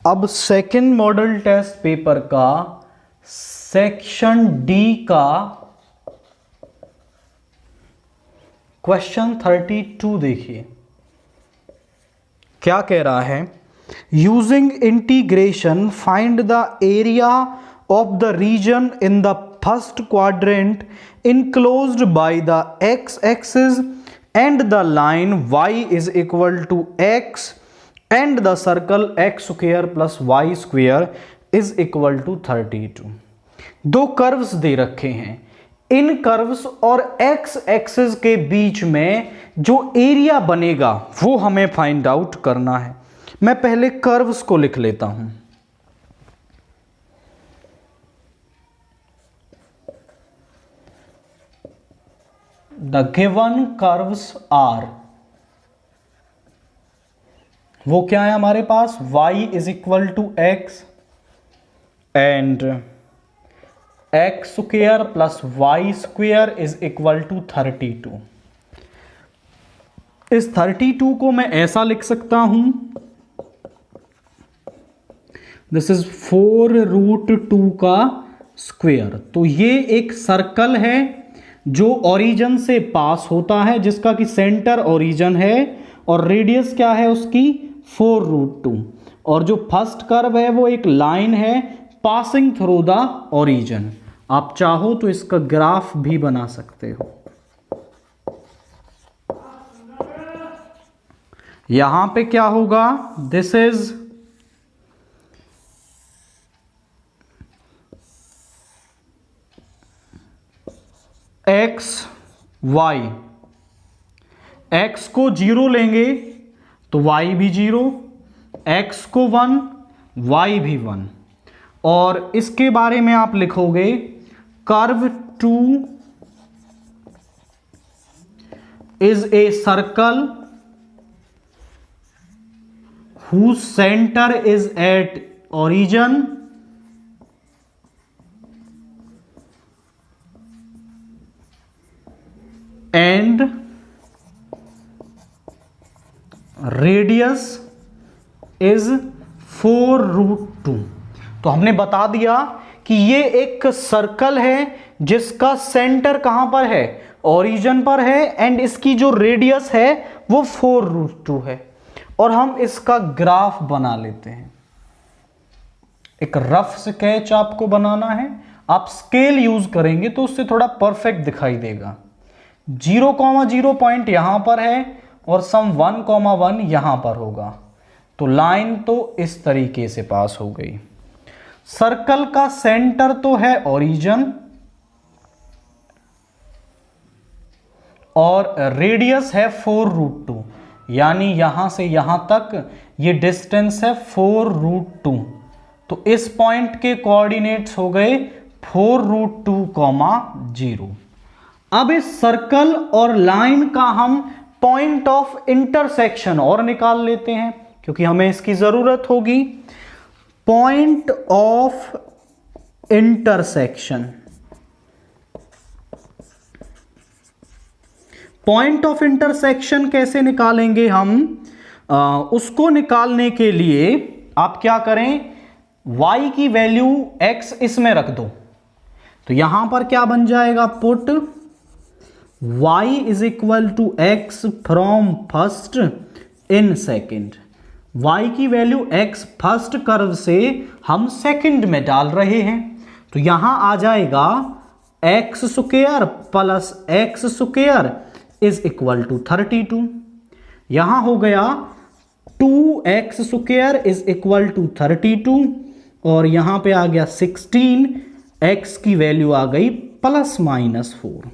अब second model test paper का section D का क्वेश्चन 32 देखिए क्या कह रहा है। Using integration find the area of the region in the first quadrant enclosed by the x axis and the line y is equal to x and the circle x square plus y square is equal to 32। दो curves दे रखे हैं, इन curves और x axis के बीच में जो एरिया बनेगा वो हमें फाइंड आउट करना है। मैं पहले कर्व्स को लिख लेता हूं। द गिवन कर्व्स आर, वो क्या है हमारे पास, y is equal to x and x square plus y square is equal to 32। इस 32 को मैं ऐसा लिख सकता हूं, दिस इज 4√2 का स्क्वेयर। तो ये एक सर्कल है जो ओरिजिन से पास होता है, जिसका कि सेंटर ओरिजिन है और रेडियस क्या है उसकी 4√2। और जो फर्स्ट कर्व है वो एक लाइन है पासिंग थ्रू द ओरिजिन। आप चाहो तो इसका ग्राफ भी बना सकते हो। यहां पे क्या होगा, this is x y, x को 0 लेंगे तो y भी 0, x को 1, y भी 1। और इसके बारे में आप लिखोगे curve 2 is a circle whose center is at origin and radius is 4√2। तो हमने बता दिया कि ये एक सर्कल है जिसका सेंटर कहां पर है, ओरिजिन पर है, एंड इसकी जो रेडियस है वो 4√2 है। और हम इसका ग्राफ बना लेते हैं। एक रफ स्केच आपको बनाना है, आप स्केल यूज करेंगे तो उससे थोड़ा परफेक्ट दिखाई देगा। 0,0 पॉइंट यहां पर है और सम 1,1 यहां पर होगा। तो लाइन तो इस तरीके से पास हो गई। सर्कल का सेंटर तो है ओरिजिन और रेडियस है 4√2, यानी यहां से यहां तक ये डिस्टेंस है 4√2। तो इस पॉइंट के कोऑर्डिनेट्स हो गए 4√2, 0। अब इस सर्कल और लाइन का हम पॉइंट ऑफ इंटरसेक्शन और निकाल लेते हैं, क्योंकि हमें इसकी जरूरत होगी। Point of intersection, point of intersection कैसे निकालेंगे हम? उसको निकालने के लिए आप क्या करें, y की वैल्यू x इसमें रख दो। तो यहां पर क्या बन जाएगा, put y is equal to x from first in second. y की वैल्यू x फर्स्ट कर्व से हम सेकेंड में डाल रहे हैं। तो यहां आ जाएगा x square plus x square is equal to 32। यहां हो गया 2x square is equal to 32 और यहां पे आ गया 16, x की वैल्यू आ गई ±4।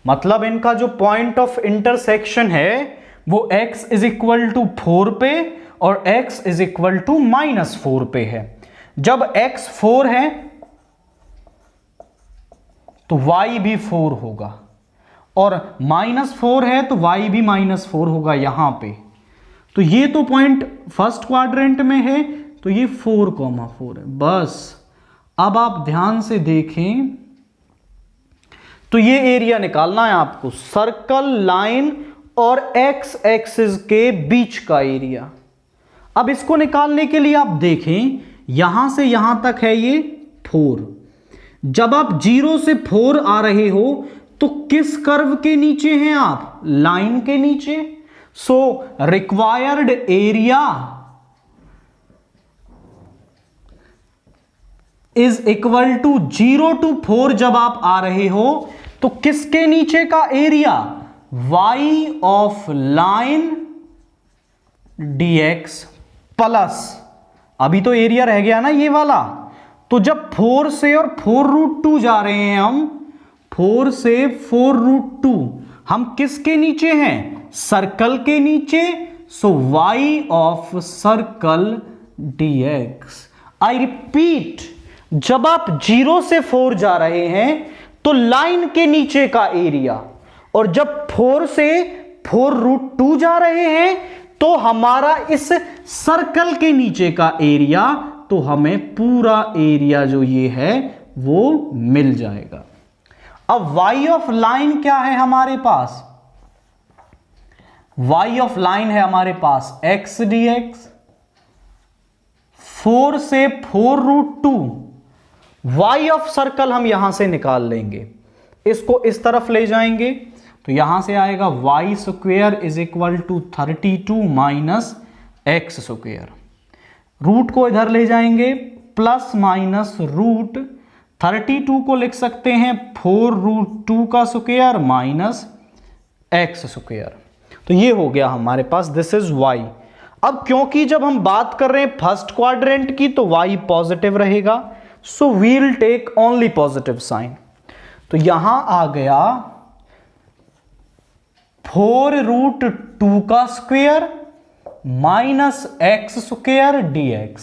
मतलब इनका जो पॉइंट ऑफ इंटरसेक्शन है वो x इज इक्वल टू 4 पे और x इज इक्वल टू -4 पे है। जब x 4 है तो y भी 4 होगा और -4 है तो y भी -4 होगा यहां पे। तो ये तो पॉइंट फर्स्ट क्वाड्रेंट में है, तो ये 4,4 है। बस अब आप ध्यान से देखें तो ये एरिया निकालना है आपको, सर्कल, लाइन और एक्स एक्सिस के बीच का एरिया। अब इसको निकालने के लिए आप देखें, यहां से यहां तक है ये 4। जब आप 0 से 4 आ रहे हो तो किस कर्व के नीचे हैं आप? लाइन के नीचे। So required area is equal to 0 to 4। जब आप आ रहे हो तो किसके नीचे का area? y of line dx plus, अभी तो एरिया रह गया ना ये वाला, तो जब 4 से और 4√2 जा रहे हैं हम, 4 से 4√2, हम किसके नीचे हैं? सर्कल के नीचे। सो y of circle dx। I repeat, जब आप 0 से 4 जा रहे हैं तो लाइन के नीचे का एरिया, और जब 4 से 4√2 जा रहे हैं तो हमारा इस सर्कल के नीचे का एरिया, तो हमें पूरा एरिया जो ये है वो मिल जाएगा। अब y ऑफ लाइन क्या है हमारे पास? y ऑफ लाइन है हमारे पास x dx। 4 से 4√2, y ऑफ सर्कल हम यहां से निकाल लेंगे, इसको इस तरफ ले जाएंगे तो यहां से आएगा y square is equal to 32 minus x square. Root को इधर ले जाएंगे, प्लस माइनस रूट 32 को लिख सकते हैं 4√2 का स्क्वेयर माइनस एक्स स्क्वेयर। तो ये हो गया हमारे पास, दिस इज y। अब क्योंकि जब हम बात कर रहे हैं फर्स्ट क्वाड्रेंट की तो y पॉजिटिव रहेगा, so we'll take only positive sign. तो यहां आ गया 4√2 का square minus x square dx।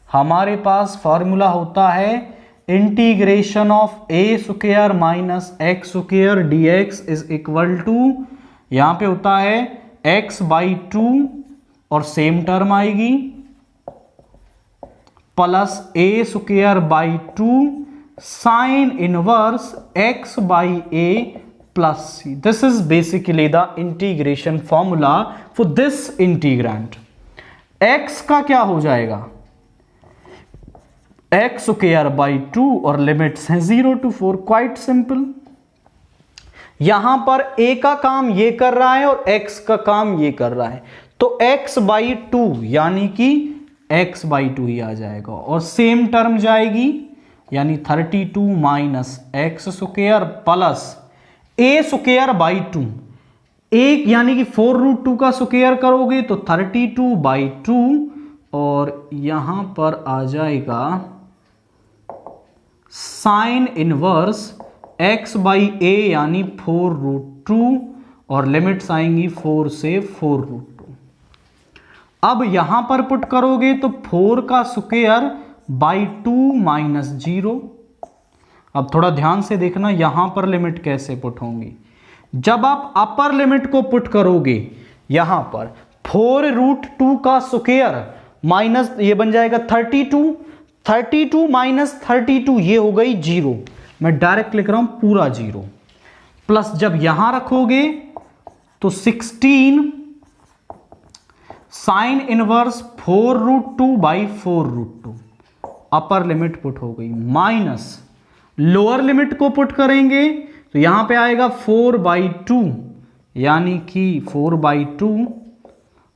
हमारे पास फॉर्मूला होता है integration of a square minus x square dx is equal to, यहां पे होता है x/2 और सेम टर्म आएगी plus a square by 2 sine inverse x/a plus c. This is basically the integration formula for this integrand. x का क्या हो जाएगा? x स्क्वायर बाई 2 और लिमिट्स हैं 0 to 4। Quite simple. यहां पर a का काम ये कर रहा है और x का काम ये कर रहा है, तो x/2 यानी कि x/2 ही आ जाएगा, और सेम टर्म जाएगी यानी 32 minus x square plus a square by 2, एक यानी कि 4√2 का स्क्वायर करोगे तो 32/2, और यहां पर आ जाएगा साइन इनवर्स x/a यानी 4√2, और लिमिट्स आएंगी 4 से 4√2। अब यहां पर पुट करोगे तो 4 का स्क्वायर बाई 2 माइनस 0। अब थोड़ा ध्यान से देखना यहां पर लिमिट कैसे पुट होंगी। जब आप अपर लिमिट को पुट करोगे यहां पर 4√2 का स्क्वायर माइनस, ये बन जाएगा 32 माइनस 32, ये हो गई 0। मैं डायरेक्ट लिख रहा हूं पूरा 0, प्लस जब यहां रखोगे तो 16 sine inverse 4√2 by 4√2, upper limit put हो गई, माइनस लोअर लिमिट को पुट करेंगे तो यहां पे आएगा 4/2 यानी कि 4/2,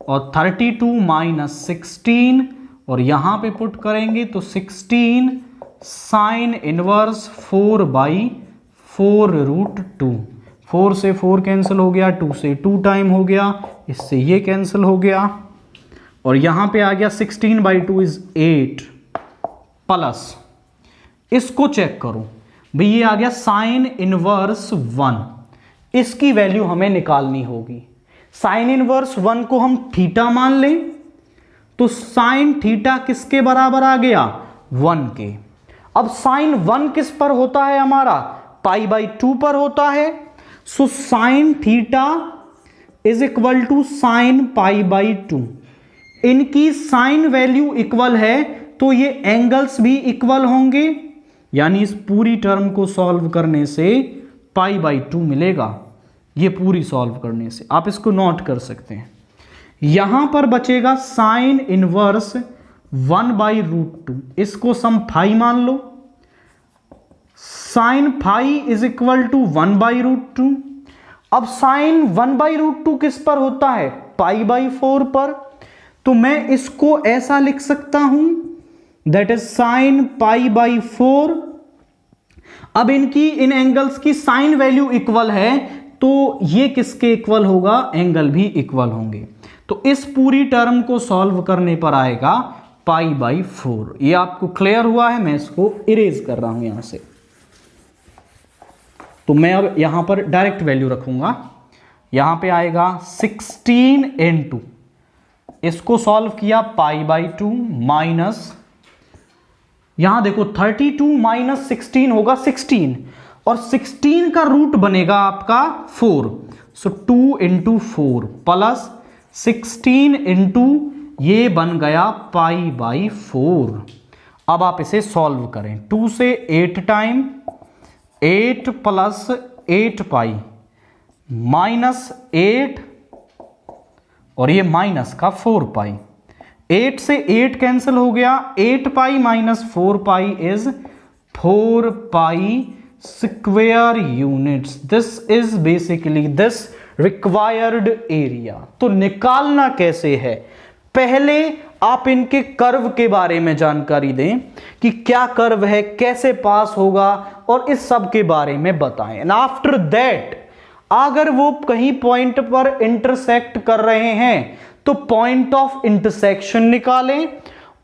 और 32 माइनस 16, और यहां पे पुट करेंगे तो 16 साइन इनवर्स 4/4√2। 4 से 4 कैंसिल हो गया, 2 से 2 टाइम हो गया, इससे ये कैंसिल हो गया, और यहां पे आ गया 16/2 इज 8 प्लस, इसको चेक करो भाई, ये आ गया साइन इनवर्स 1। इसकी वैल्यू हमें निकालनी होगी। साइन इनवर्स 1 को हम थीटा मान लें तो साइन थीटा किसके बराबर आ गया? 1 के। अब साइन 1 किस पर होता है हमारा? π/2 पर होता है। So sine theta is equal to sine π/2। इनकी साइन वैल्यू इक्वल है तो ये एंगल्स भी इक्वल होंगे, यानी इस पूरी टर्म को सॉल्व करने से π/2 मिलेगा। ये पूरी सॉल्व करने से आप इसको नोट कर सकते हैं। यहां पर बचेगा साइन इनवर्स 1/√2, इसको सम फाई मान लो। Sine phi is equal to 1/√2। अब साइन 1/√2 किस पर होता है? π/4 पर। तो मैं इसको ऐसा लिख सकता हूं, दैट इज साइन π/4। अब इन एंगल्स की साइन वैल्यू इक्वल है, तो ये किसके इक्वल होगा? एंगल भी इक्वल होंगे। तो इस पूरी टर्म को सॉल्व करने पर आएगा π/4। ये आपको क्लियर हुआ है? मैं इसको इरेज कर रहा हूं यहां से। तो मैं अब यहां पर डायरेक्ट वैल्यू रखूंगा। यहां पे आएगा 16 × इसको सॉल्व किया π/2 माइनस, यहां देखो 32 माइनस 16 होगा 16, और 16 का रूट बनेगा आपका 4। सो 2 × 4 प्लस 16 × ये बन गया π/4। अब आप इसे सॉल्व करें। 2 से 8 टाइम 8 प्लस 8π माइनस 8 और ये माइनस का 4π। 8 से 8 कैंसिल हो गया, 8π minus 4π is 4π square units. This is basically this required area. तो निकालना कैसे है? पहले आप इनके कर्व के बारे में जानकारी दें कि क्या कर्व है, कैसे पास होगा, और इस सब के बारे में बताएं। एंड आफ्टर दैट अगर वो कहीं पॉइंट पर इंटरसेक्ट कर रहे हैं तो पॉइंट ऑफ इंटरसेक्शन निकालें,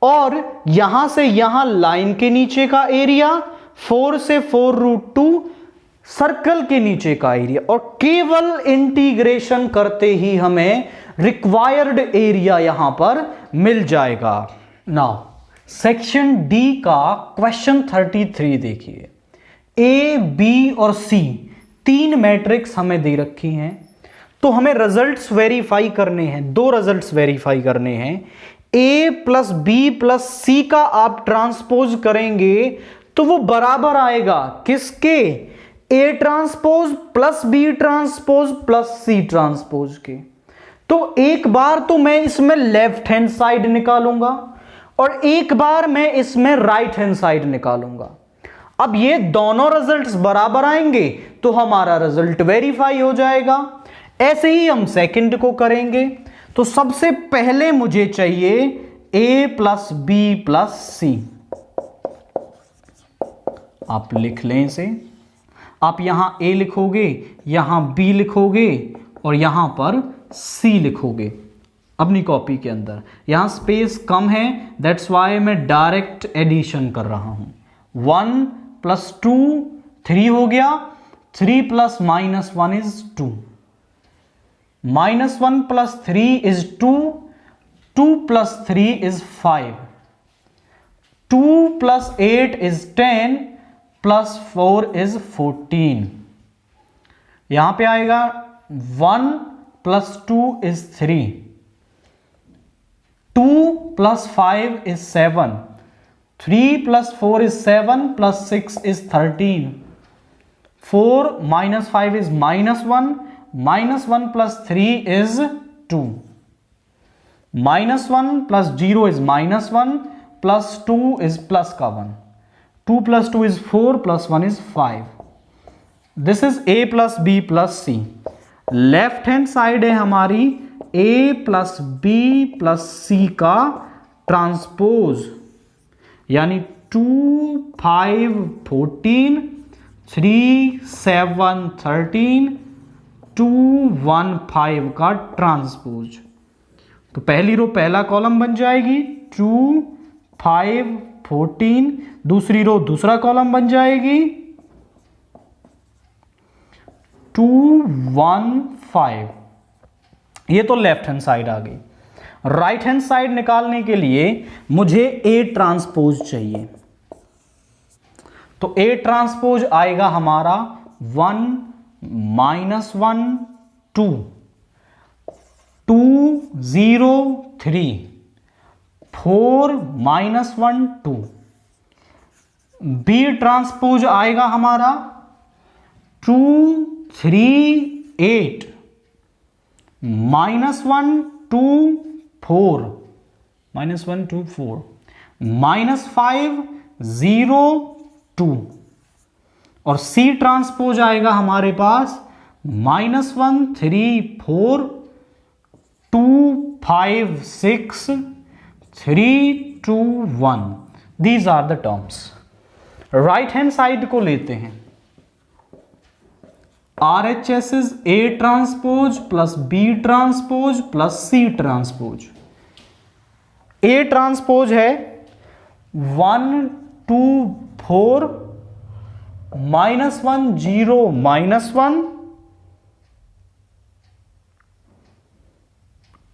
और यहां से यहां लाइन के नीचे का एरिया, 4 से 4√2 सर्कल के नीचे का एरिया, और केवल इंटीग्रेशन करते ही हमें रिक्वायर्ड एरिया यहां पर मिल जाएगा। नाउ सेक्शन डी का क्वेश्चन 33 देखिए। ए, बी और सी 3 मैट्रिक्स हमें दे रखी हैं, तो हमें रिजल्ट्स वेरीफाई करने हैं। 2 रिजल्ट्स वेरीफाई करने हैं। A plus B plus C का आप ट्रांसपोज करेंगे तो वो बराबर आएगा किसके? A transpose plus B transpose plus C transpose के। तो एक बार तो मैं इसमें लेफ्ट हैंड साइड निकालूंगा और एक बार मैं इसमें राइट हैंड साइड निकालूंगा। अब ये दोनों रिजल्ट्स बराबर आएंगे तो हमारा रिजल्ट वेरीफाई हो जाएगा। ऐसे ही हम सेकंड को करेंगे। तो सबसे पहले मुझे चाहिए ए प्लस बी प्लस सी। आप लिख लें इसे। आप यहां ए लिखोगे, यहां बी लिखोगे और यहां पर सी लिखोगे अपनी कॉपी के अंदर। यहां स्पेस कम है, दैट्स वाई मैं डायरेक्ट एडिशन कर रहा हूं। 1 + 2 3 हो गया। 3 + -1 is 2। -1 + 3 is 2। 2 + 3 is 5। 2 + 8 is 10 + 4 is 14। यहां पे आएगा 1 + 2 is 3। 2 + 5 is 7. 3 + 4 is 7 + 6 is 13. 4 - 5 is -1. -1 + 3 is 2. -1 + 0 is -1 + 2 is plus का 1. 2 + 2 is 4 + 1 is 5. This is A + B + C. Left hand side है हमारी A + B + C का ट्रांसपोज, यानी 2 5 14 3 7 13 2 1 5 का ट्रांसपोज। तो पहली रो पहला कॉलम बन जाएगी 2 5 14, दूसरी रो दूसरा कॉलम बन जाएगी 2 1 5। ये तो लेफ्ट हैंड साइड आ गई। राइट हैंड साइड निकालने के लिए मुझे ए ट्रांसपोज चाहिए। तो ए ट्रांसपोज आएगा हमारा 1 -1 2 2 0 3 4 -1 2। बी ट्रांसपोज आएगा हमारा 2 3 8 -1 2 4 -1 2 4 -5 0 2 और C ट्रांसपोज आएगा हमारे पास -1 3 4 2 5 6 3 2 1. These are the terms. Right hand side को लेते हैं. RHS is A transpose plus B transpose plus C transpose. A transpose है 1 2 4 -1 0 -1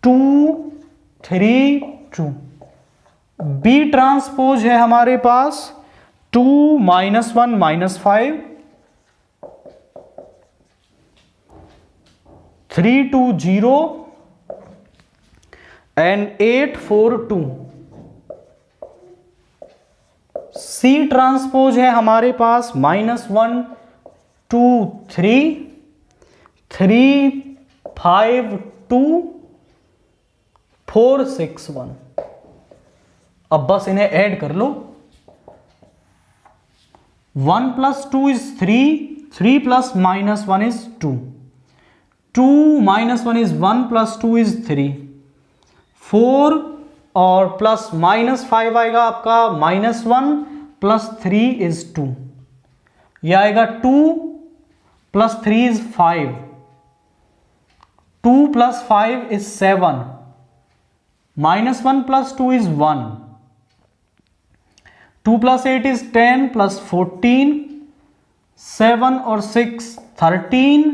2 3 2. B ट्रांसपोज है हमारे पास 2 -1 -5 3 2 0 and 8 4 2. C ट्रांसपोज है हमारे पास -1 2 3 3 5 2 4 6 1. अब बस इन्हें ऐड कर लो. 1 + 2 is 3 3 + -1 is 2 2 - 1 is 1 + 2 is 3 4 और प्लस -5 आएगा आपका -1 + 3 is 2. यह आएगा 2 + 3 is 5 2 + 5 is 7 -1 + 2 is 1 2 + 8 is 10 + 14 7 और 6 13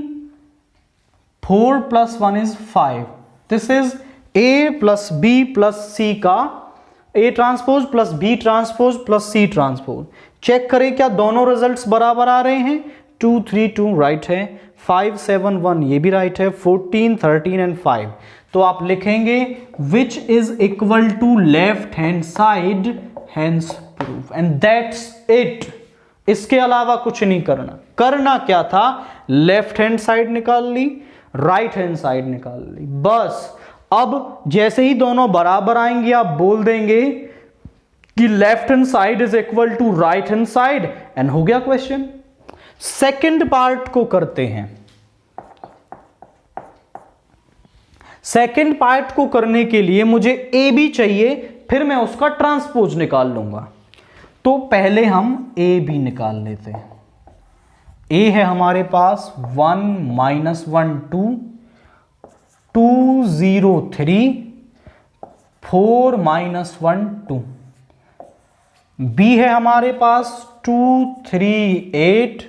4 + 1 is 5. This is A + B + C का A transpose plus B transpose plus C transpose. Check करें क्या दोनों रिजल्ट्स बराबर आ रहे हैं. 2 3 2 राइट है. 5 7 1 ये भी राइट है. 14 13 एंड 5. तो आप लिखेंगे which is equal to left hand side, hence proof. And that's it. इसके अलावा कुछ नहीं करना. करना क्या था, लेफ्ट हैंड साइड निकाल ली, राइट हैंड साइड निकाल ली, बस. अब जैसे ही दोनों बराबर आएंगे आप बोल देंगे कि left hand side is equal to right hand side and हो गया क्वेश्चन. सेकंड पार्ट को करते हैं. सेकंड पार्ट को करने के लिए मुझे ए बी चाहिए, फिर मैं उसका ट्रांसपोज निकाल लूंगा. तो पहले हम ए बी निकाल लेते हैं. ए है हमारे पास 1 -1 2 2 0 3 4 -1 2. बी है हमारे पास 2 3 8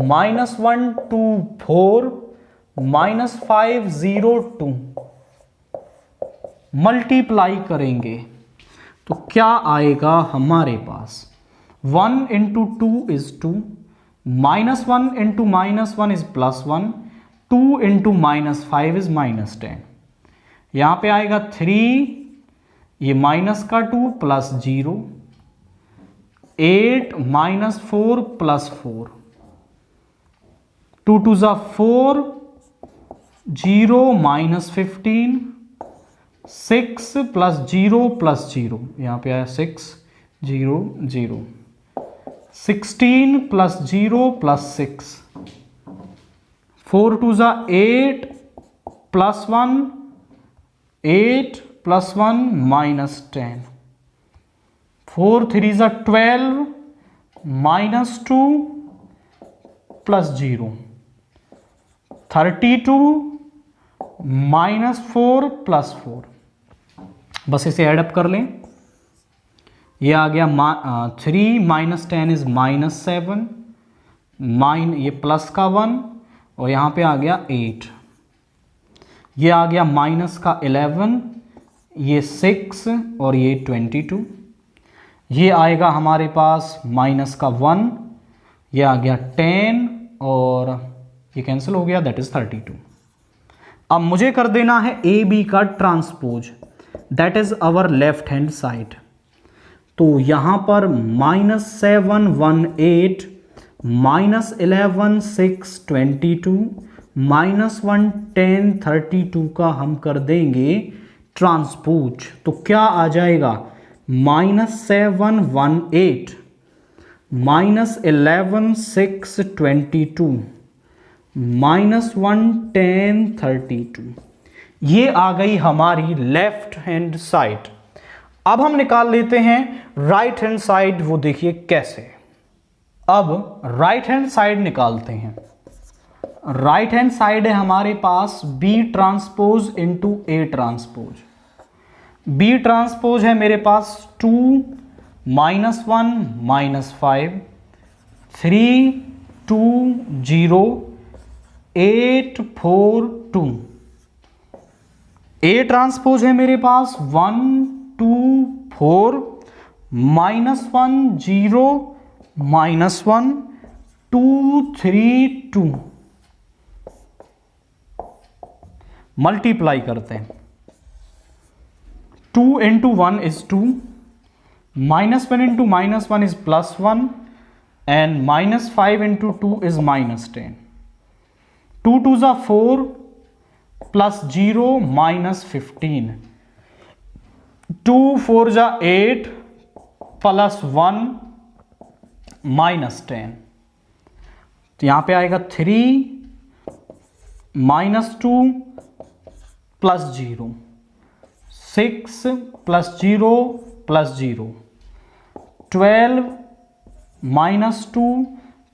-1 2 4 -5 0 2. मल्टीप्लाई करेंगे तो क्या आएगा हमारे पास. 1 × 2 is 2 -1 × -1 is +1 2 × -5 is -10. यहां पे आएगा 3 ये माइनस का 2 प्लस 0 8 -4 + 4 2 2 = 4 0 -15 6 + 0 + 0 यहां पे आया 6 0 0 16 + 0 + 6 4 2 = 8 + 1 8 + 1 -10 4 3 = 12 -2 + 0 32 -4 + 4. बस इसे ऐडअप कर लें. ये आ गया 3 - 10 is -7 ये प्लस का 1 और यहाँ पे आ गया 8. ये आ गया माइनस का 11 ये 6 और ये 22. ये आएगा हमारे पास माइनस का 1 ये आ गया 10 और ये कैंसिल हो गया दैट इज 32. अब मुझे कर देना है ए बी का transpose that is our left hand side. तो यहां पर -7 1 8 -11 6 22 -1 10 32 का हम कर देंगे ट्रांसपोज, तो क्या आ जाएगा -7 18 -11 6 22 -1 10 32। ये आ गई हमारी लेफ्ट हैंड साइड। अब हम निकाल लेते हैं राइट हैंड साइड, वो देखिए कैसे। अब राइट हैंड साइड निकालते हैं। राइट हैंड साइड है हमारे पास B transpose into A transpose. B transpose है मेरे पास 2 -1 -5 3 2 0 8 4 2। A ट्रांसपोज है मेरे पास 1 2 4 -1 0 -1 2 3 2। मल्टीप्लाई करते हैं। 2 into 1 is 2, -1 into -1 is +1 and -5 into 2 is -10। 2 2s are 4 plus 0 -15। 2 4s are 8 plus 1 -10। तो यहां पे आएगा 3 -2 plus 0 6 plus 0 plus 0 12 -2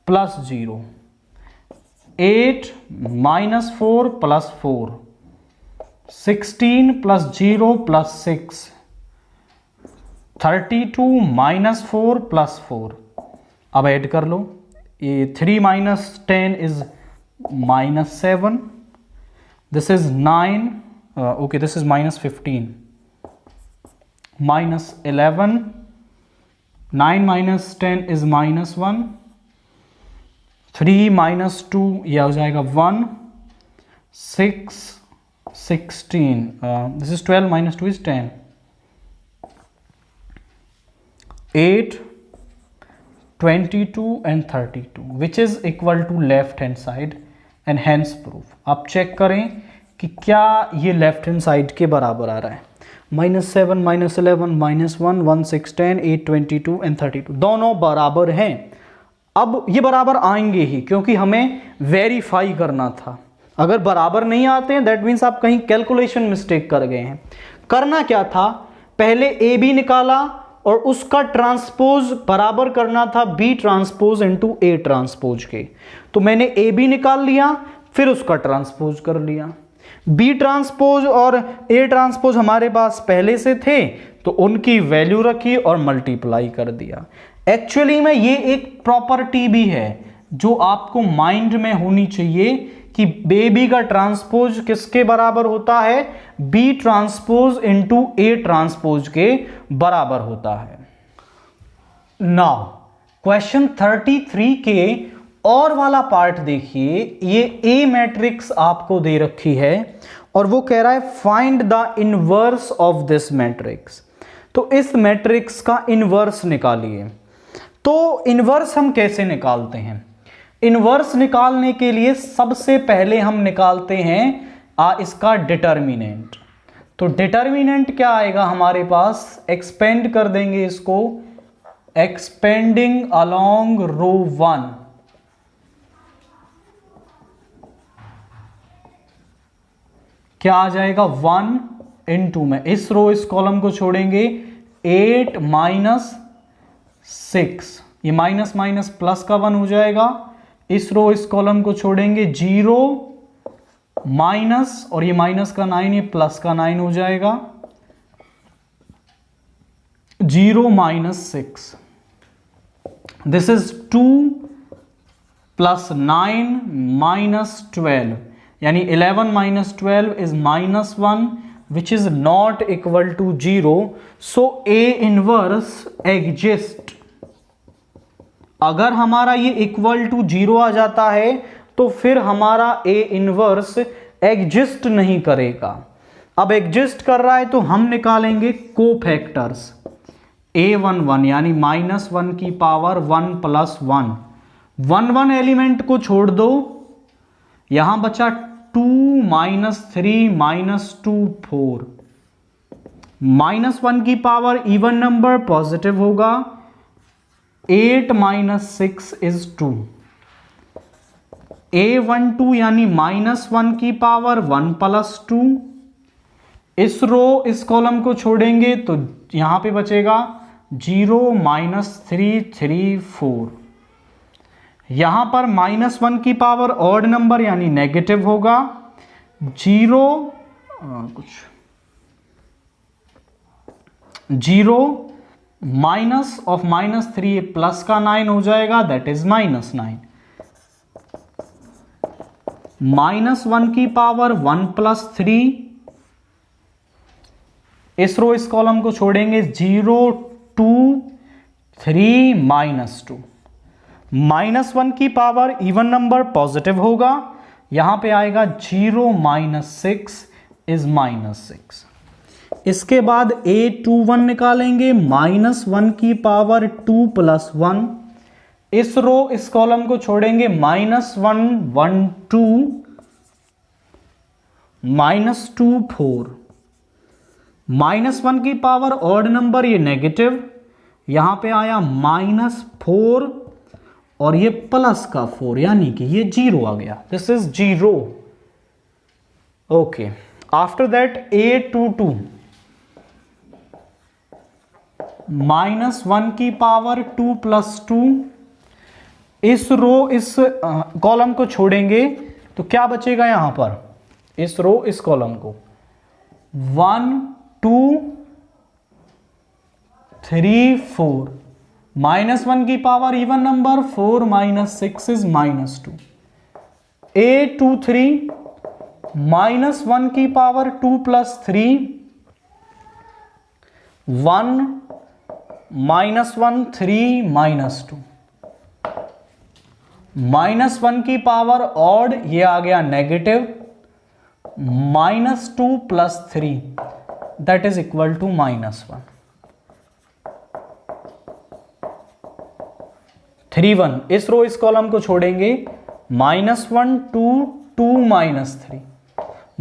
plus 0 8 -4 plus 4 16 plus 0 plus 6 32 -4 plus 4। अब ऐड कर लो, ये 3 - 10 is -7, this is 9, okay, this is -15 -11, 9 - 10 is -1, 3 - 2 यह हो जाएगा 1, 6 16, this is 12 - 2 is 10, 8 22 and 32 which is equal to left hand side and hence proof। आप चेक करें कि क्या ये लेफ्ट हैंड साइड के बराबर आ रहा है। -7 -11 -1 1 6 10 8 22 and 32 दोनों बराबर हैं। अब ये बराबर आएंगे ही क्योंकि हमें वेरीफाई करना था। अगर बराबर नहीं आते हैं दैट मीन्स आप कहीं कैलकुलेशन मिस्टेक कर गए हैं। करना क्या था, पहले ए बी निकाला और उसका ट्रांसपोज बराबर करना था B transpose into A transpose के। तो मैंने ए बी निकाल लिया, फिर उसका ट्रांसपोज कर लिया। बी ट्रांसपोज और ए ट्रांसपोज हमारे पास पहले से थे तो उनकी वैल्यू रखी और मल्टीप्लाई कर दिया। एक्चुअली में ये एक प्रॉपर्टी भी है जो आपको माइंड में होनी चाहिए कि बेबी का ट्रांसपोज किसके बराबर होता है, B transpose into A transpose के बराबर होता है। नाउ क्वेश्चन 33 के और वाला पार्ट देखिए। ये ए मैट्रिक्स आपको दे रखी है और वो कह रहा है find the inverse of this matrix. तो इस मैट्रिक्स का इनवर्स निकालिए। तो इनवर्स हम कैसे निकालते हैं? इनवर्स निकालने के लिए सबसे पहले हम निकालते हैं इसका डिटर्मिनेंट। तो डिटर्मिनेंट क्या आएगा हमारे पास, एक्सपेंड कर देंगे इसको, एक्सपेंडिंग अलोंग रो 1, क्या आ जाएगा 1 इंटू में इस रो इस कॉलम को छोड़ेंगे 8 - 6, ये माइनस माइनस प्लस का 1 हो जाएगा। इस रो इस कॉलम को छोड़ेंगे 0 माइनस और ये माइनस का 9 ये प्लस का 9 हो जाएगा 0 - 6। दिस इज 2 + 9 - 12 यानी 11 - 12 is -1 which is not equal to 0. So A inverse exists। अगर हमारा ये इक्वल टू 0 आ जाता है तो फिर हमारा A इनवर्स एग्जिस्ट नहीं करेगा। अब एग्जिस्ट कर रहा है तो हम निकालेंगे कोफैक्टर्स A11 यानी -1 की पावर 1 + 1। 1 1 एलिमेंट को छोड़ दो, यहां बचा 2 -3 -2 4। -1 की पावर इवन नंबर पॉजिटिव होगा। 8 -6 इज 2। A12 यानी -1 की पावर 1 + 2। इस रो इस कॉलम को छोड़ेंगे तो यहां पे बचेगा 0 -3 3 4। यहां पर -1 की पावर ऑड नंबर यानी नेगेटिव होगा। 0 माइनस ऑफ -3 प्लस का 9 हो जाएगा, दैट इज -9। -1 की पावर 1 + 3। इस रो इस कॉलम को छोड़ेंगे 0 2 3 -2। -1 की पावर इवन नंबर पॉजिटिव होगा, यहां पे आएगा 0 -6 इज -6। इसके बाद A21 निकालेंगे। -1 की पावर 2 + 1। इस रो इस कॉलम को छोड़ेंगे -1 1 2 -2 4। -1 की पावर ऑड नंबर ये नेगेटिव, यहां पे आया -4 और ये प्लस का 4 यानी कि ये 0 आ गया। This is 0। Okay, after that A22 -1 की पावर 2 + 2। इस रो इस कॉलम को छोड़ेंगे तो क्या बचेगा यहां पर, इस रो इस कॉलम को 1 2 3 4। -1 की power even number 4 -6 is -2। A23 -1 की पावर 2 + 3 1 -1 3 -2। -1 की पावर ऑड ये आ गया negative, -2 + 3 that is equal to -1। 3 1। इस रो इस कॉलम को छोड़ेंगे -1 2 2 -3।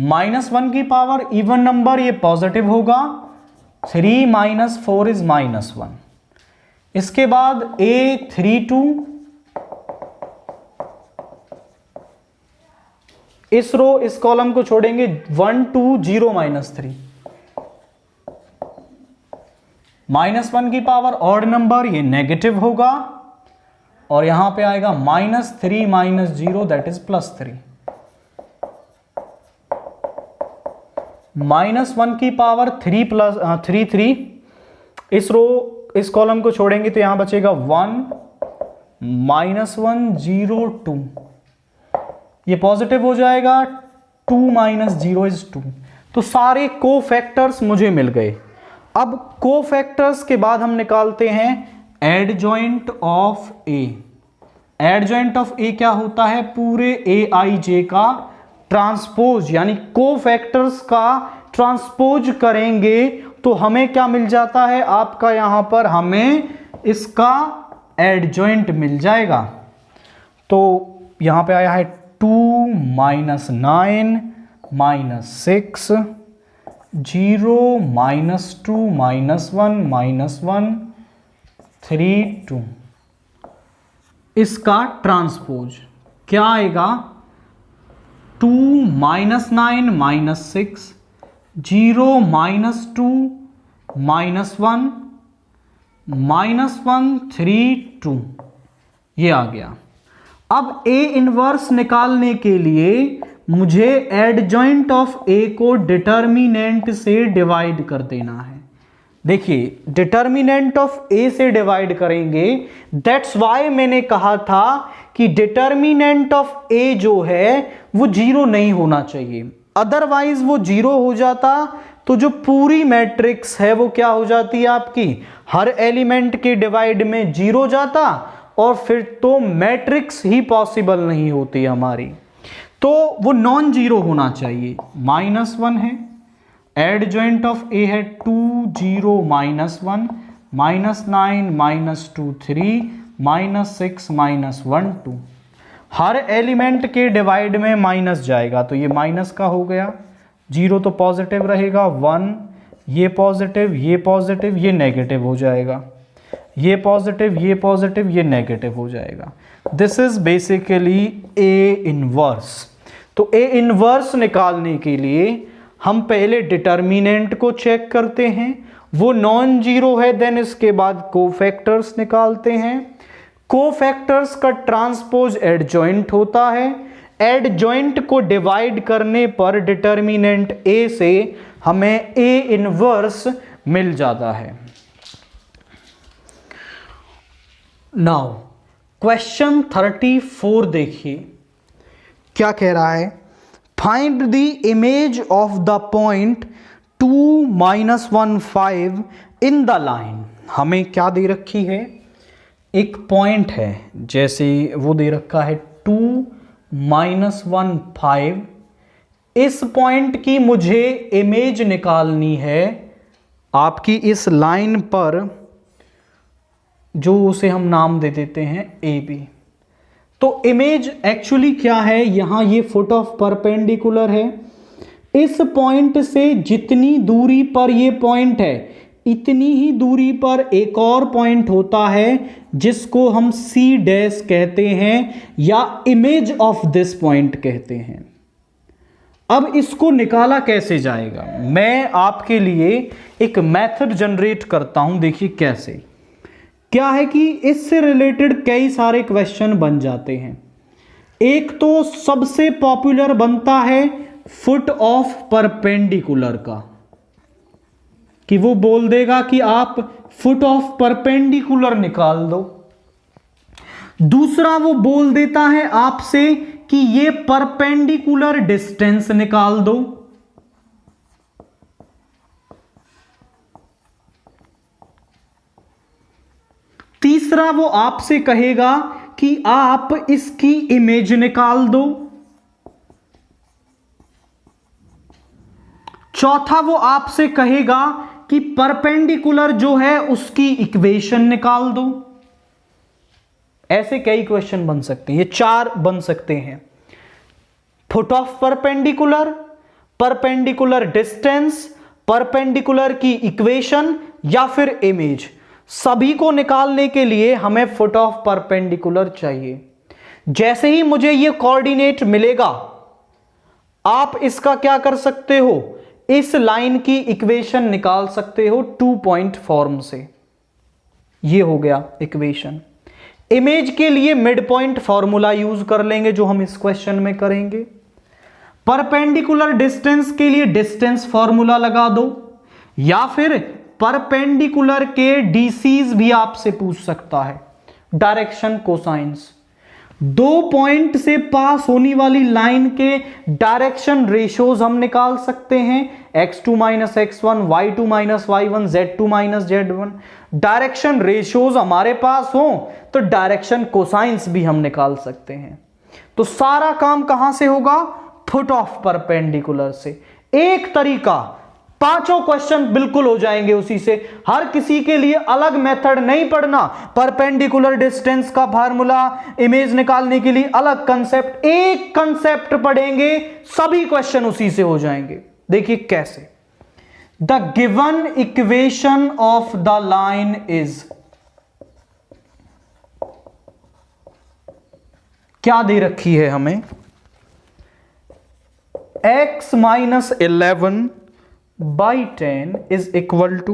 -1 की पावर इवन नंबर ये पॉजिटिव होगा, 3 -4 इज -1। इसके बाद A32 इस रो इस कॉलम को छोड़ेंगे 1 2 0 -3। -1 की पावर ऑड नंबर ये नेगेटिव होगा और यहां पे आएगा -3 -0 दैट इज +3। -1 की पावर 3 + 3। इस रो इस कॉलम को छोड़ेंगे तो यहां बचेगा 1 -1 0 2। ये पॉजिटिव हो जाएगा, 2 -0 इज 2। तो सारे कोफैक्टर्स मुझे मिल गए। अब कोफैक्टर्स के बाद हम निकालते हैं adjoint of A. Adjoint of A क्या होता है, पूरे AIJ का ट्रांसपोज यानी कोफैक्टर्स का ट्रांसपोज करेंगे तो हमें क्या मिल जाता है आपका, यहां पर हमें इसका एडजॉइंट मिल जाएगा। तो यहां पे आया है 2 -9 -6 0 -2 -1 -1 3 2। इसका ट्रांसपोज क्या आएगा, 2 -9 -6 0 -2 -1 -1 3 2। ये आ गया। अब A इनवर्स निकालने के लिए मुझे एडजॉइंट ऑफ A को डिटर्मिनेंट से डिवाइड कर देना है। देखिए, डिटर्मिनेंट ऑफ A से डिवाइड करेंगे, दैट्स वाई मैंने कहा था कि डिटर्मिनेंट ऑफ A जो है वो 0 नहीं होना चाहिए। अदरवाइज वो 0 हो जाता तो जो पूरी मैट्रिक्स है वो क्या हो जाती है आपकी, हर एलिमेंट के डिवाइड में 0 जाता और फिर तो मैट्रिक्स ही पॉसिबल नहीं होती हमारी। तो वो नॉन जीरो होना चाहिए। -1 है, एडजॉइंट ऑफ ए है 2 0 -1 -9 -2 3 -6 -1 2। हर एलिमेंट के डिवाइड में माइनस जाएगा, तो ये माइनस का हो गया, 0 तो पॉजिटिव रहेगा, 1 ये पॉजिटिव, ये पॉजिटिव, ये नेगेटिव हो जाएगा, ये पॉजिटिव, ये पॉजिटिव, ये नेगेटिव हो जाएगा। This is basically A inverse. तो ए इनवर्स निकालने के लिए हम पहले डिटर्मिनेंट को चेक करते हैं, वो नॉन जीरो है, देन इसके बाद कोफैक्टर्स निकालते हैं। कोफैक्टर्स का ट्रांसपोज एडजॉइंट होता है, एडजॉइंट को डिवाइड करने पर डिटर्मिनेंट ए से हमें ए इनवर्स मिल जाता है। नाउ क्वेश्चन 34 देखिए क्या कह रहा है, find the image of the point 2 - 1 5 in the line. हमें क्या दे रखी है, एक पॉइंट है, जैसे वो दे रखा है 2 - 1 5। इस पॉइंट की मुझे इमेज निकालनी है आपकी इस लाइन पर, जो उसे हम नाम दे देते हैं ए बी। तो इमेज एक्चुअली क्या है, यहां ये फुट ऑफ परपेंडिकुलर है, इस पॉइंट से जितनी दूरी पर ये पॉइंट है इतनी ही दूरी पर एक और पॉइंट होता है जिसको हम सी डैश कहते हैं या इमेज ऑफ दिस पॉइंट कहते हैं। अब इसको निकाला कैसे जाएगा, मैं आपके लिए एक मेथड जनरेट करता हूं, देखिए कैसे। क्या है कि इससे रिलेटेड कई सारे क्वेश्चन बन जाते हैं। एक तो सबसे पॉपुलर बनता है फुट ऑफ परपेंडिकुलर का, कि वो बोल देगा कि आप फुट ऑफ परपेंडिकुलर निकाल दो। दूसरा वो बोल देता है आपसे कि ये परपेंडिकुलर डिस्टेंस निकाल दो। तीसरा वो आपसे कहेगा कि आप इसकी इमेज निकाल दो। चौथा वो आपसे कहेगा कि परपेंडिकुलर जो है उसकी इक्वेशन निकाल दो। ऐसे कई क्वेश्चन बन सकते हैं, ये 4 बन सकते हैं, foot of perpendicular, perpendicular distance, perpendicular की इक्वेशन या फिर इमेज। सभी को निकालने के लिए हमें फुट ऑफ परपेंडिकुलर चाहिए। जैसे ही मुझे ये कोऑर्डिनेट मिलेगा, आप इसका क्या कर सकते हो, इस लाइन की इक्वेशन निकाल सकते हो 2 पॉइंट फॉर्म से। ये हो गया इक्वेशन। इमेज के लिए मिड पॉइंट फॉर्मूला यूज कर लेंगे जो हम इस क्वेश्चन में करेंगे। परपेंडिकुलर डिस्टेंस के लिए डिस्टेंस फॉर्मूला लगा दो, या फिर परपेंडिकुलर के डीसीज भी आपसे पूछ सकता है, डायरेक्शन कोसाइंस। 2 पॉइंट से पास होने वाली लाइन के डायरेक्शन रेशियोज हम निकाल सकते हैं, x2 - x1, y2 - y1, z2 - z1। Direction ratios हमारे पास हो तो डायरेक्शन कोसाइंस भी हम निकाल सकते हैं। तो सारा काम कहां से होगा, फुट ऑफ परपेंडिकुलर से। एक तरीका, 5 क्वेश्चन बिल्कुल हो जाएंगे उसी से। हर किसी के लिए अलग मेथड नहीं पढ़ना, परपेंडिकुलर डिस्टेंस का फार्मूला, इमेज निकालने के लिए अलग कंसेप्ट, एक कंसेप्ट पढ़ेंगे, सभी क्वेश्चन उसी से हो जाएंगे। देखिए कैसे, the given equation of the line is, क्या दे रखी है हमें, x - 11 by 10 is equal to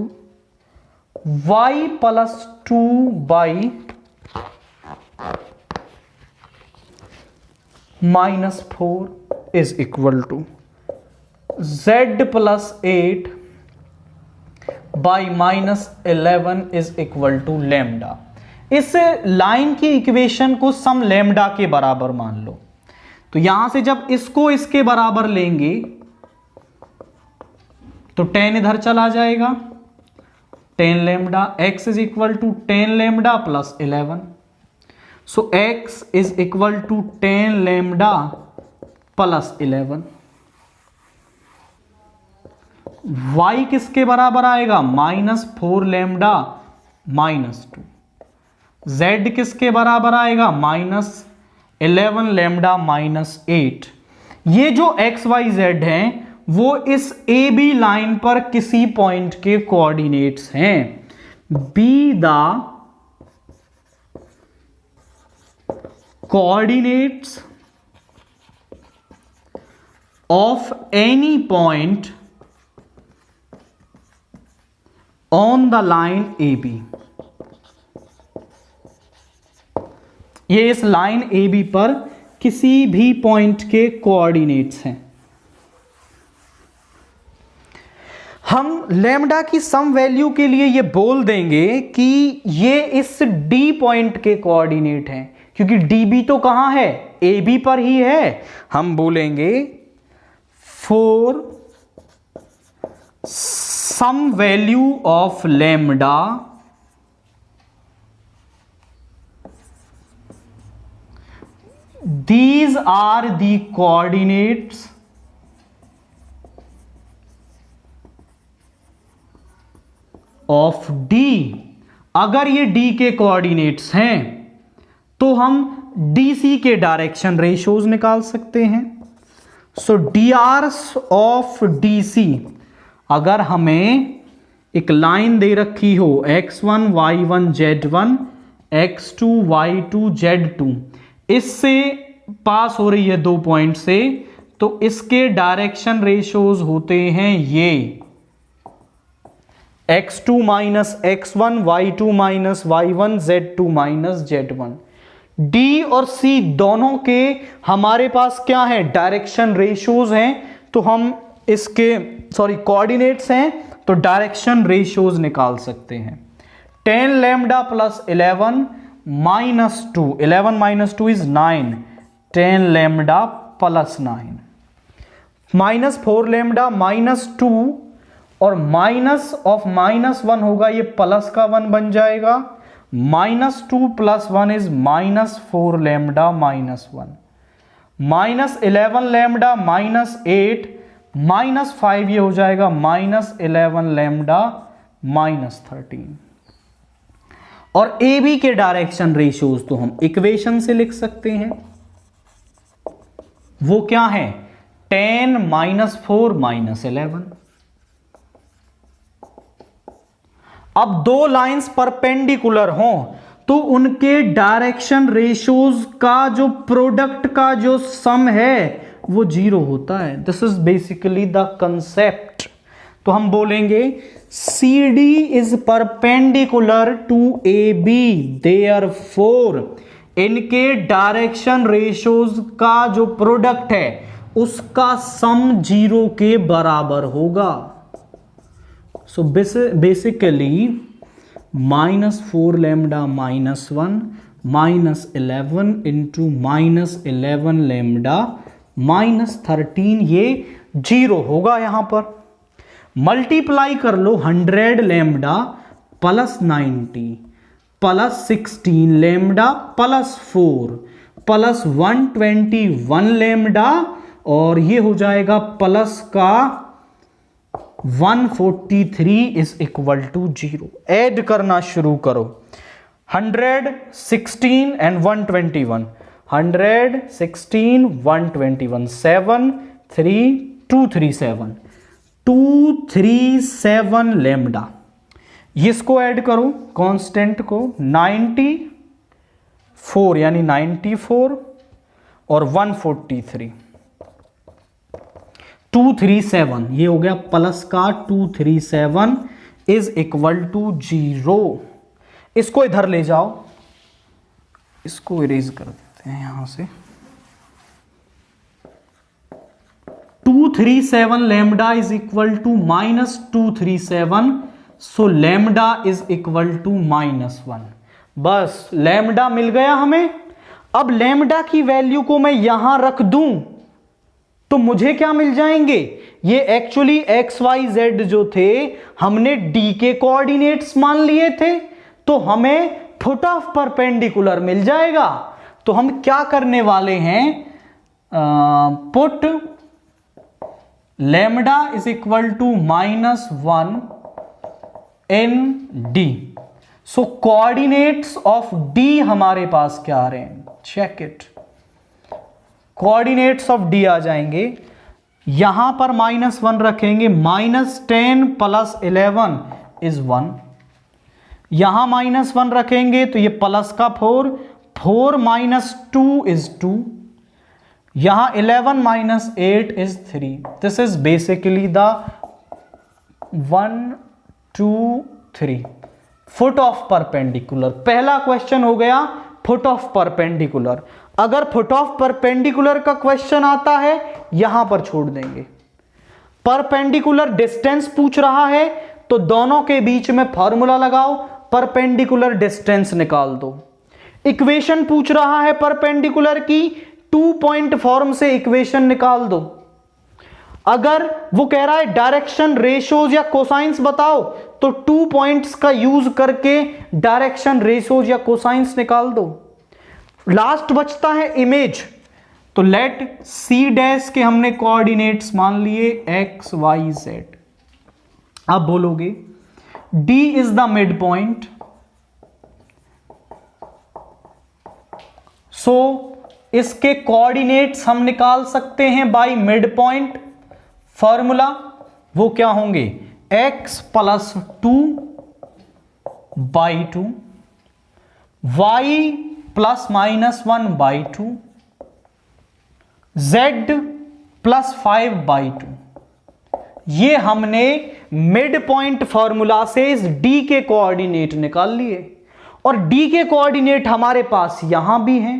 y plus 2 by minus 4 is equal to z plus 8 by minus 11 is equal to lambda। इस लाइन की इक्वेशन को सम लैम्डा के बराबर मान लो। तो यहां से जब इसको इसके बराबर लेंगे तो 10 इधर चला जाएगा, 10 lambda, x is equal to 10 lambda plus 11। So x is equal to 10 lambda plus 11। y किसके बराबर आएगा, -4 लैम्डा -2। z किसके बराबर आएगा, 11 लैम्डा माइनस 8। ये जो एक्स वाई जेड हैं वो इस ए बी लाइन पर किसी पॉइंट के कोऑर्डिनेट्स हैं। Be the coordinates of any point on the line A B. ये इस लाइन ए बी पर किसी भी पॉइंट के कोऑर्डिनेट्स हैं। हम लैम्डा की सम वैल्यू के लिए ये बोल देंगे कि ये इस डी पॉइंट के कोऑर्डिनेट हैं, क्योंकि डी बी तो कहां है, ए बी पर ही है। हम बोलेंगे for some value of lambda these are the coordinates of D। अगर ये D के कोऑर्डिनेट्स हैं तो हम DC के डायरेक्शन रेशियोज निकाल सकते हैं। सो DRs ऑफ DC, अगर हमें एक लाइन दे रखी हो x1 y1 z1 x2 y2 z2, इससे पास हो रही है दो पॉइंट से, तो इसके डायरेक्शन रेशियोज होते हैं ये x2 minus x1 y2 minus y1 z2 minus z1। D और C दोनों के हमारे पास क्या है, डायरेक्शन रेशियोज हैं, तो हम इसके कोऑर्डिनेट्स हैं तो डायरेक्शन रेशियोज निकाल सकते हैं। 10 lambda plus 11 minus 2, 11 minus 2 is 9, 10 lambda plus 9, minus 4 lambda minus 2, और माइनस ऑफ माइनस 1 होगा, ये प्लस का 1 बन जाएगा। Minus 2 plus 1 is minus 4 lambda minus 1, minus 11 lambda minus 8 minus 5, ये हो जाएगा माइनस 11 लैम्डा माइनस 13। और ए बी के डायरेक्शन रेशियोज तो हम इक्वेशन से लिख सकते हैं, वो क्या है, 10 माइनस 4 माइनस 11। अब दो लाइंस परपेंडिकुलर हों तो उनके डायरेक्शन रेशियोज का जो प्रोडक्ट का जो सम है वो 0 होता है। This is basically the concept. तो हम बोलेंगे CD is perpendicular to AB, therefore इनके डायरेक्शन रेशियोज का जो प्रोडक्ट है उसका सम 0 के बराबर होगा। So basically minus 4 lambda minus 1 minus 11 into minus 11 lambda minus 13, ये 0 होगा। यहां पर मल्टीप्लाई कर लो 100 lambda plus 90 plus 16 lambda plus 4 plus 121 lambda, और ये हो जाएगा प्लस का 143 इज इक्वल टू 0। ऐड करना शुरू करो, 100 16 एंड 121, 100 16 121, 7 3 237 237 लैम्डा। इसको ऐड करो कांस्टेंट को, 94 यानी 94 और 143 237, ये हो गया प्लस का 237 इज इक्वल टू 0। इसको इधर ले जाओ, इसको इरेज कर देते हैं यहां से। 237 lambda is equal to minus 237, so lambda is equal to minus 1। बस लैम्डा मिल गया हमें। अब लैम्डा की वैल्यू को मैं यहां रख दूं तो मुझे क्या मिल जाएंगे, ये एक्चुअली एक्स वाई जेड जो थे हमने डी के कोऑर्डिनेट्स मान लिए थे, तो हमें फुट ऑफ परपेंडिकुलर मिल जाएगा। तो हम क्या करने वाले हैं, put lambda is equal to minus 1 in D. So coordinates of D हमारे पास क्या आ रहे हैं, check it. Coordinates of D आ जाएंगे, यहां पर -1 रखेंगे, -10 + 11 इज 1, यहां -1 रखेंगे तो ये प्लस का 4 - 2 इज 2, यहां 11 - 8 is 3। This is basically the 1 2 3 foot of perpendicular. पहला क्वेश्चन हो गया फुट ऑफ परपेंडिकुलर। अगर फुट ऑफ परपेंडिकुलर का क्वेश्चन आता है यहां पर छोड़ देंगे। परपेंडिकुलर डिस्टेंस पूछ रहा है तो दोनों के बीच में फॉर्मूला लगाओ, परपेंडिकुलर डिस्टेंस निकाल दो। इक्वेशन पूछ रहा है परपेंडिकुलर की, 2 पॉइंट फॉर्म से इक्वेशन निकाल दो। अगर वो कह रहा है डायरेक्शन रेशियोज या कोसाइंस बताओ तो 2 पॉइंट्स का यूज करके डायरेक्शन रेशियोज या कोसाइंस निकाल दो। लास्ट बचता है इमेज, तो लेट सी डैश के हमने कोऑर्डिनेट्स मान लिए x y z। अब बोलोगे D is the mid point, so इसके कोऑर्डिनेट्स हम निकाल सकते हैं बाय मिड पॉइंट फॉर्मूला। वो क्या होंगे, x + 2 / 2, y ±1 / 2, z +5 / 2। ये हमने मिड पॉइंट फॉर्मूला से इस D के कोऑर्डिनेट निकाल लिए, और D के कोऑर्डिनेट हमारे पास यहां भी हैं,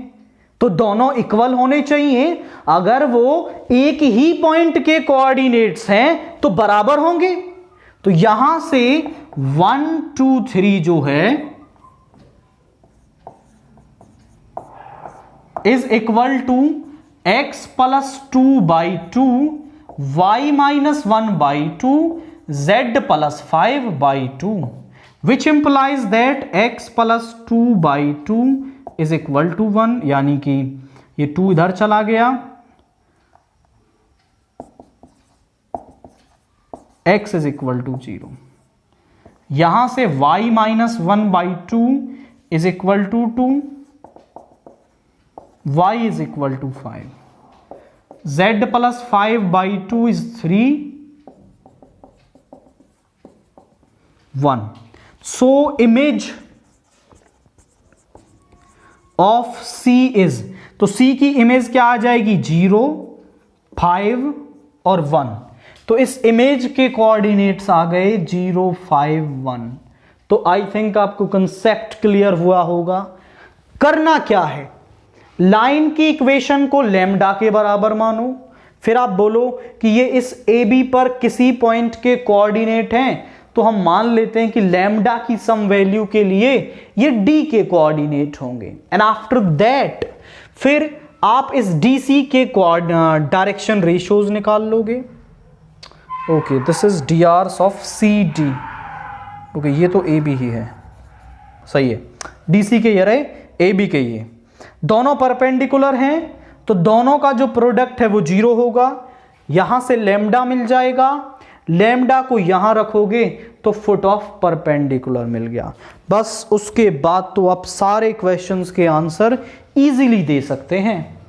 तो दोनों इक्वल होने चाहिए। अगर वो एक ही पॉइंट के कोऑर्डिनेट्स हैं तो बराबर होंगे। तो यहां से 1 2 3 जो है is equal to x + 2 / 2, y -1 / 2, z +5 / 2, which implies that x + 2 / 2 is equal to 1, यानी कि ये 2 इधर चला गया, x इज इक्वल टू 0। यहां से y -1 / 2 is equal to 2, y is equal to 5, z +5 / 2 is 3, 1। So image of C is, तो C की इमेज क्या आ जाएगी, 0 5 और 1। तो इस इमेज के कोऑर्डिनेट्स आ गए 0 5 1। तो आई थिंक आपको कंसेप्ट क्लियर हुआ होगा। करना क्या है, लाइन की इक्वेशन को लैम्डा के बराबर मानो, फिर आप बोलो कि ये इस AB पर किसी पॉइंट के कोऑर्डिनेट हैं, तो हम मान लेते हैं कि लैम्डा की सम वैल्यू के लिए ये D के कोऑर्डिनेट होंगे। एंड आफ्टर दैट फिर आप इस DC के डायरेक्शन रेशियोज निकाल लोगे। Okay, this is drs of CD। Okay, ये तो AB ही है, सही है, DC के ये रहे, AB के ये दोनों परपेंडिकुलर हैं, तो दोनों का जो प्रोडक्ट है वो 0 होगा। यहां से लैम्डा मिल जाएगा, लैम्डा को यहां रखोगे तो फुट ऑफ परपेंडिकुलर मिल गया। बस उसके बाद तो आप सारे क्वेश्चंस के आंसर इजीली दे सकते हैं।